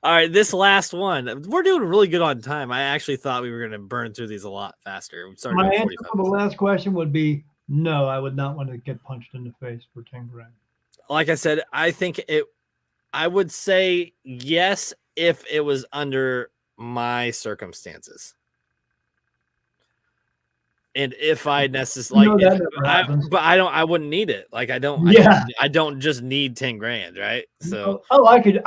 All right, this last one, we're doing really good on time. I actually thought we were going to burn through these a lot faster. We started My at answer 45 for the last question would be no. I would not want to get punched in the face for 10 grand. Like I said, I would say yes if it was under my circumstances. And if I necessarily, but I wouldn't need it. Like I don't just need 10 grand, right? So I could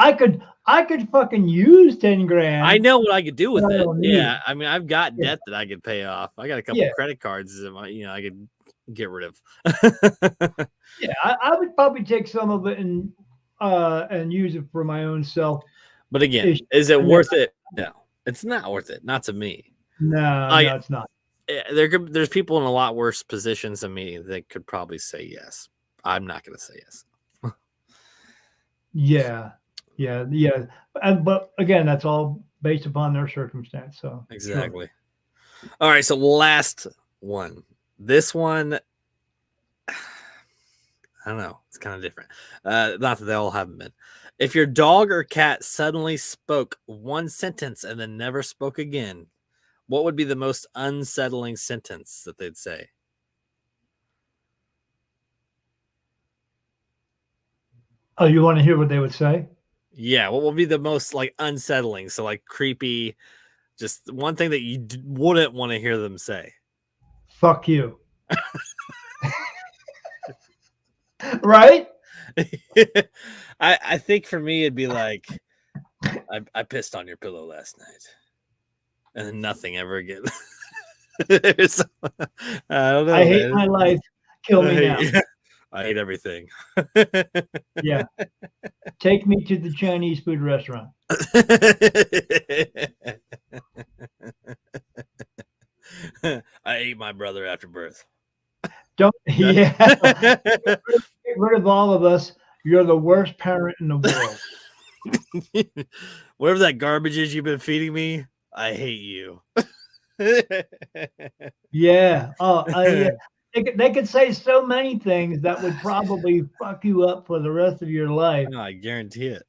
fucking use 10 grand. I know what I could do with it. Yeah, it. I mean, I've got debt that I could pay off. I got a couple credit cards that I could get rid of. Yeah, I would probably take some of it and use it for my own self. But again, is it worth it? No, it's not worth it. Not to me. No, it's not. There's people in a lot worse positions than me that could probably say yes. I'm not going to say yes. Yeah. But again, that's all based upon their circumstance. So exactly. Sure. All right. So last one. This one, I don't know. It's kind of different. Not that they all haven't been. If your dog or cat suddenly spoke one sentence and then never spoke again, what would be the most unsettling sentence that they'd say? Oh, you want to hear what they would say? Yeah. What would be the most unsettling? So creepy, just one thing that you wouldn't want to hear them say. Fuck you. Right? I think for me it'd be like, I pissed on your pillow last night. And then nothing ever again. So, I don't know. I hate my life. Kill me now. I hate everything. Yeah. Take me to the Chinese food restaurant. I ate my brother after birth. Get rid of all of us. You're the worst parent in the world. Whatever that garbage is you've been feeding me, I hate you. Yeah. Oh, yeah. They could say so many things that would probably fuck you up for the rest of your life. No, I guarantee it.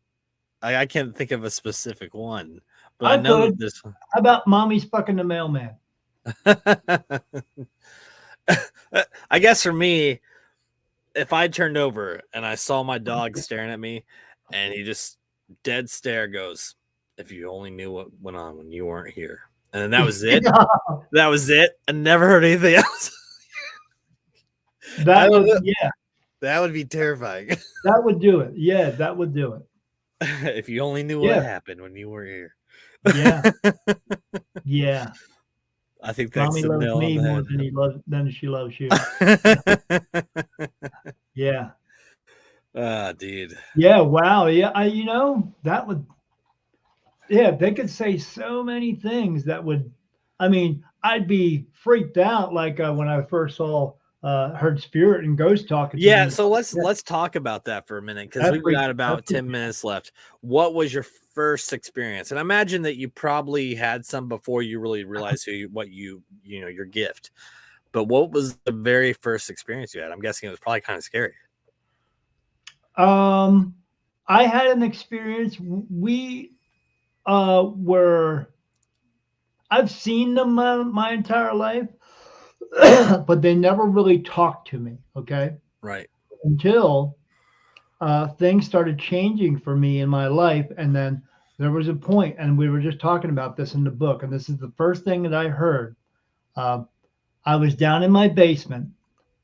I can't think of a specific one, but I know that this. How about mommy's fucking the mailman? I guess for me, if I turned over and I saw my dog staring at me and he just dead stare goes, if you only knew what went on when you weren't here. And then that was it. That was it. I never heard anything else. That would be terrifying. That would do it. Yeah, that would do it. If you only knew what happened when you were here. Yeah. Yeah. I think that's Mommy loves me more than she loves you. Yeah. Dude. Yeah. Wow. Yeah. That would. Yeah, they could say so many things that would. I mean, I'd be freaked out when I first heard spirit and ghost talking. Yeah. So let's talk about that for a minute because we've got about 10 minutes left. What was your first experience? And I imagine that you probably had some before you really realized your gift. But what was the very first experience you had? I'm guessing it was probably kind of scary. I had an experience. I've seen them my entire life, but they never really talked to me. Okay. Right. Until things started changing for me in my life. And then there was a point, and we were just talking about this in the book, and this is the first thing that I heard. Uh, I was down in my basement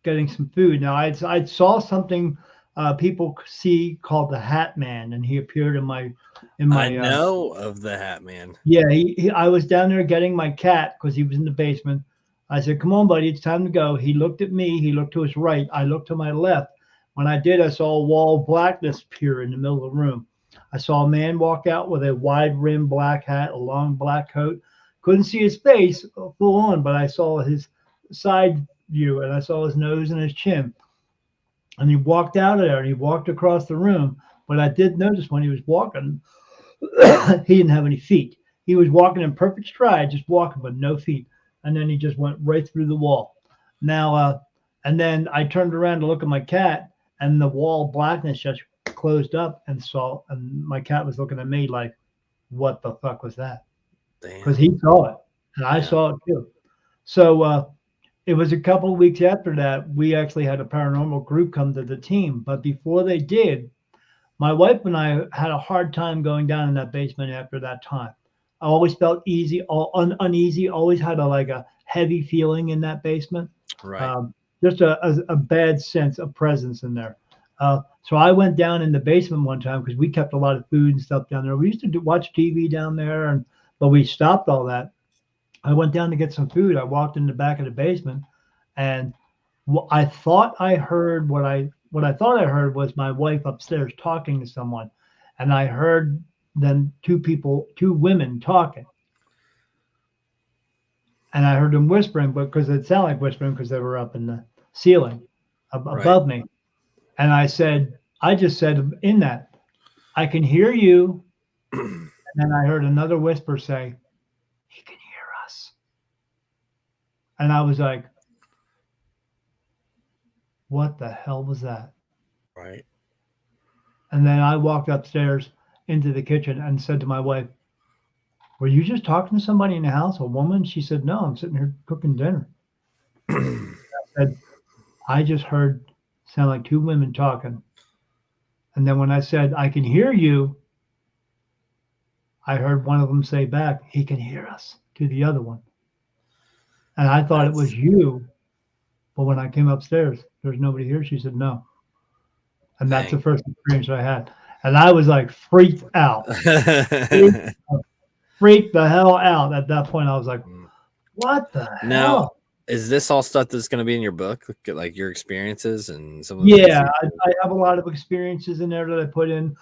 getting some food. Now I saw something people see called the Hat Man, and he appeared in my I know of the Hat Man. yeah. I was down there getting my cat because he was in the basement. I said, "Come on, buddy, it's time to go." He looked at me. He looked to his right. I looked to my left. When I did, I saw a wall of blackness appear in the middle of the room. I saw a man walk out with a wide rimmed black hat, a long black coat. Couldn't see his face full on, but I saw his side view, and I saw his nose and his chin. And he walked out of there, and he walked across the room. But I did notice when he was walking, he didn't have any feet. He was walking in perfect stride, just walking, but no feet. And then he just went right through the wall. Now, and then I turned around to look at my cat, and the wall of blackness just closed up, and my cat was looking at me like, "What the fuck was that?" Because he saw it, and I saw it too. So it was a couple of weeks after that, we actually had a paranormal group come to the team. But before they did, my wife and I had a hard time going down in that basement after that time. I always felt uneasy, always had a heavy feeling in that basement. Right. Just a bad sense of presence in there. So I went down in the basement one time because we kept a lot of food and stuff down there. We used to watch TV down there, but we stopped all that. I went down to get some food. I walked in the back of the basement, and I thought I heard what I thought I heard was my wife upstairs talking to someone, and I heard then two women talking, and I heard them whispering, but because it sounded like whispering because they were up in the ceiling above me, and I just said in that, "I can hear you," and then I heard another whisper say, "He can hear us," and I was like, "What the hell was that?" Right. And then I walked upstairs into the kitchen and said to my wife, "Were you just talking to somebody in the house, a woman?" She said, "No, I'm sitting here cooking dinner." I said, "I just heard sound like two women talking." And then when I said, "I can hear you," I heard one of them say back, "He can hear us," to the other one. And I thought it was you. But when I came upstairs, there's nobody here. She said, "No." And that's the first experience I had. And I was like freaked out. Freaked the hell out. At that point, I was like, "What the hell?" Now, is this all stuff that's going to be in your book, like your experiences and some of the I have a lot of experiences in there that I put in.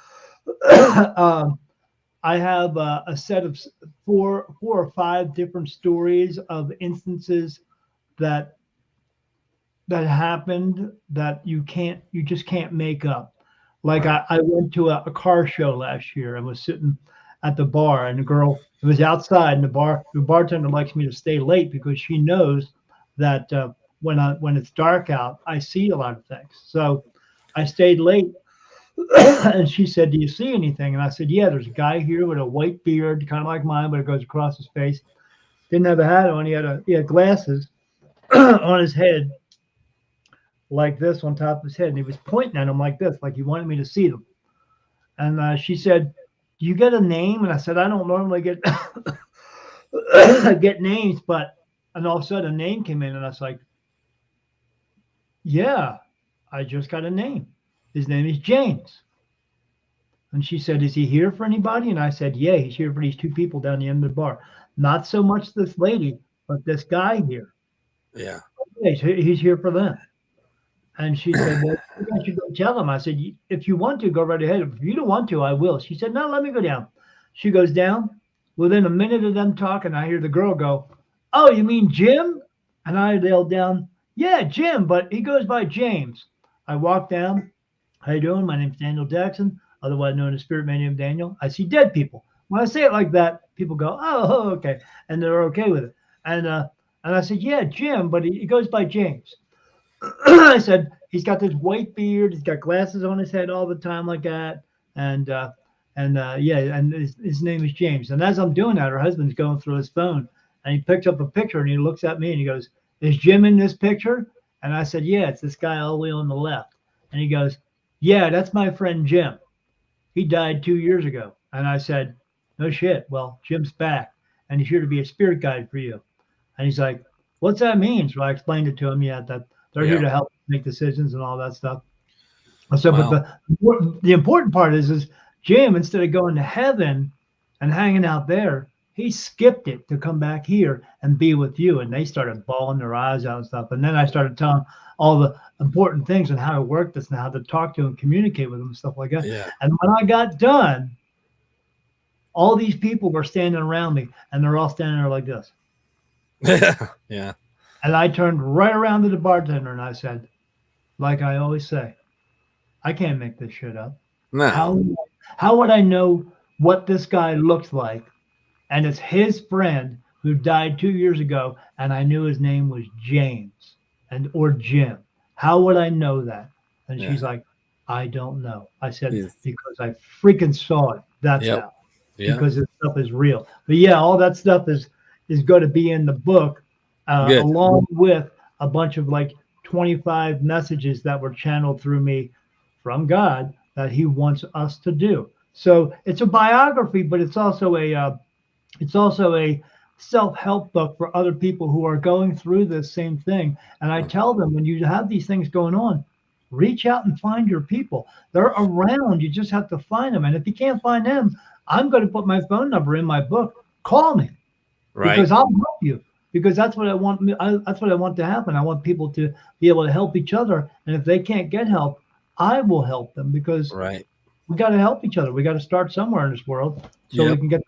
I have a set of four or five different stories of instances that happened that you just can't make up. Like I went to a car show last year and was sitting at the bar, and the girl was outside, and the bartender likes me to stay late because she knows that when it's dark out, I see a lot of things. So I stayed late, and she said, "Do you see anything?" And I said, "Yeah, there's a guy here with a white beard, kind of like mine, but it goes across his face. Didn't have a hat on. He had glasses on his head, like this on top of his head, and he was pointing at him like this, like he wanted me to see them." And she said, "Do you get a name?" And I said, "I don't normally get get names, but," and all of a sudden a name came in, and I was like, "Yeah, I just got a name. His name is James." And she said, "Is he here for anybody?" And I said, "Yeah, he's here for these two people down the end of the bar. Not so much this lady, but this guy here. Yeah, he's here for them." And she said, "Well, I should go tell him." I said, "If you want to, go right ahead. If you don't want to, I will." She said, "No, let me go down." She goes down. Within a minute of them talking, I hear the girl go, "Oh, you mean Jim?" And I yelled down, "Yeah, Jim, but he goes by James." I walk down. "How you doing? My name's Daniel Jackson, otherwise known as Spirit Man named Daniel. I see dead people." When I say it like that, people go, "Oh, okay," and they're okay with it. And I said, "Yeah, Jim, but he goes by James." I said, "He's got this white beard. He's got glasses on his head all the time like that. And his name is James." And as I'm doing that, her husband's going through his phone, and he picks up a picture, and he looks at me, and he goes, "Is Jim in this picture?" And I said, "Yeah, it's this guy all the way on the left." And he goes, "Yeah, that's my friend Jim. He died 2 years ago." And I said, no shit. Well, Jim's back, and he's here to be a spirit guide for you. And he's like, what's that mean? So I explained it to him. Yeah, that they're here to help make decisions and all that stuff. So, Wow. but the important part is Jim, instead of going to heaven and hanging out there, he skipped it to come back here and be with you. And they started bawling their eyes out and stuff. And then I started telling all the important things and how to work this and how to talk to him, communicate with him and stuff like that. Yeah. And when I got done, all these people were standing around me, and they're all standing there like this. Yeah. And I turned right around to the bartender and I said, like I always say, I can't make this shit up. No. How would I know what this guy looks like? And it's his friend who died 2 years ago, and I knew his name was James or Jim. How would I know that? And she's like, I don't know. I said, because I freaking saw it. That's how. Yeah. Because this stuff is real. But yeah, all that stuff is going to be in the book, along with a bunch of like 25 messages that were channeled through me from God that he wants us to do. So it's a biography, but it's also a self-help book for other people who are going through this same thing. And I tell them, when you have these things going on, reach out and find your people. They're around. You just have to find them. And if you can't find them, I'm going to put my phone number in my book. Call me, because I'll help you. Because that's what I want. That's what I want to happen. I want people to be able to help each other. And if they can't get help, I will help them, because we got to help each other. We got to start somewhere in this world so we can get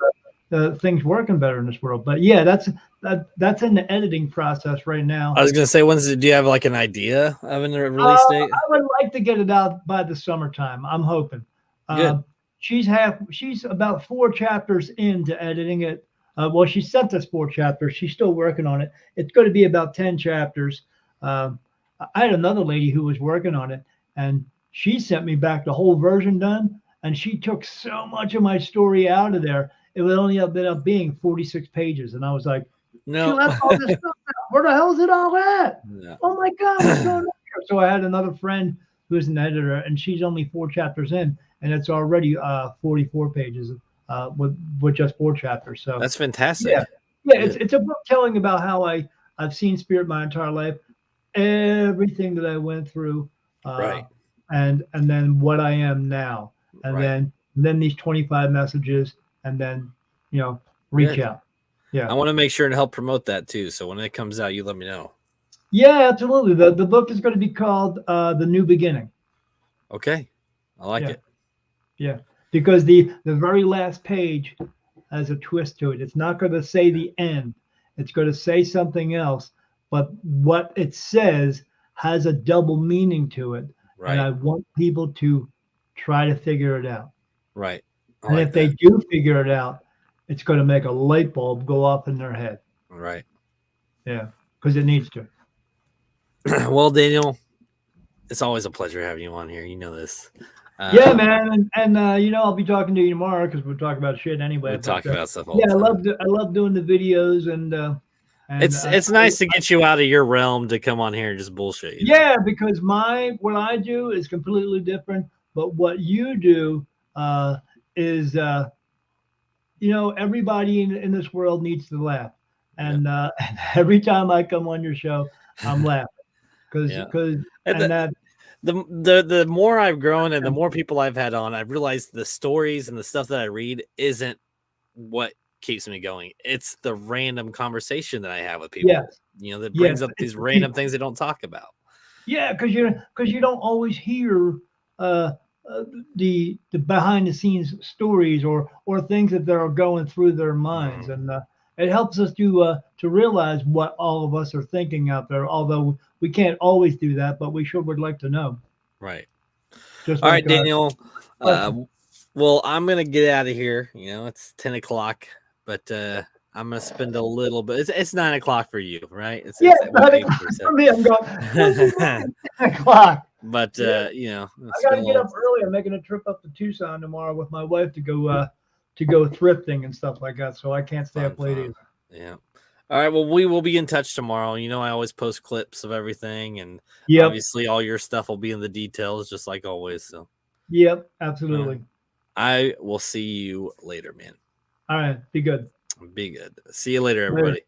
the things working better in this world. But yeah, that's in the editing process right now. I was gonna say, do you have like an idea of a release date? I would like to get it out by the summertime. I'm hoping. Good. She's about 4 chapters into editing it. Well, she sent us 4 chapters. She's still working on it. It's going to be about 10 chapters. I had another lady who was working on it, and she sent me back the whole version done, and she took so much of my story out of there. It would only have ended up being 46 pages. And I was like, no, she left all this stuff out. Where the hell is it all at? Yeah. Oh my God, what's going on here? So I had another friend who's an editor, and she's only 4 chapters in, and it's already 44 pages with just 4 chapters. So that's fantastic. Yeah. It's a book telling about how I've seen spirit my entire life, everything that I went through, and then what I am now, and then these 25 messages, and then reach out. Yeah, I want to make sure and help promote that too. So when it comes out, you let me know. Yeah, absolutely. The book is going to be called The New Beginning. Okay, I like it. Yeah, because the very last page has a twist to it. It's not going to say the end. It's going to say something else, but what it says has a double meaning to it. Right. And I want people to try to figure it out. Right. And if they do figure it out, it's going to make a light bulb go off in their head. Right. Yeah, because it needs to. Well, Daniel, it's always a pleasure having you on here. You know this. Yeah, man, and I'll be talking to you tomorrow because we'll talk about shit anyway. We'll talk about stuff all the time. I love doing the videos, and it's nice to get you out of your realm to come on here and just bullshit. Yeah, because what I do is completely different, but what you do is everybody in this world needs to laugh, and every time I come on your show, I'm laughing because the more I've grown and the more people I've had on, I've realized the stories and the stuff that I read isn't what keeps me going. It's the random conversation that I have with people. That brings up these random things they don't talk about. Yeah, because you don't always hear the behind the scenes stories or things that they're going through their minds, and it helps us to realize what all of us are thinking out there. Although we can't always do that, but we sure would like to know. Right. All right, Daniel. Well, I'm gonna get out of here. It's 10 o'clock, but I'm gonna spend a little bit. It's 9 o'clock for you, right? It's 9 o'clock for me. I'm going 10 o'clock. But I gotta get up early. I'm making a trip up to Tucson tomorrow with my wife to go thrifting and stuff like that. So I can't stay up late either. Yeah. All right. Well, we will be in touch tomorrow. I always post clips of everything, and obviously all your stuff will be in the details, just like always. So. Yep, absolutely. I will see you later, man. All right. Be good. Be good. See you later, Later. everybody.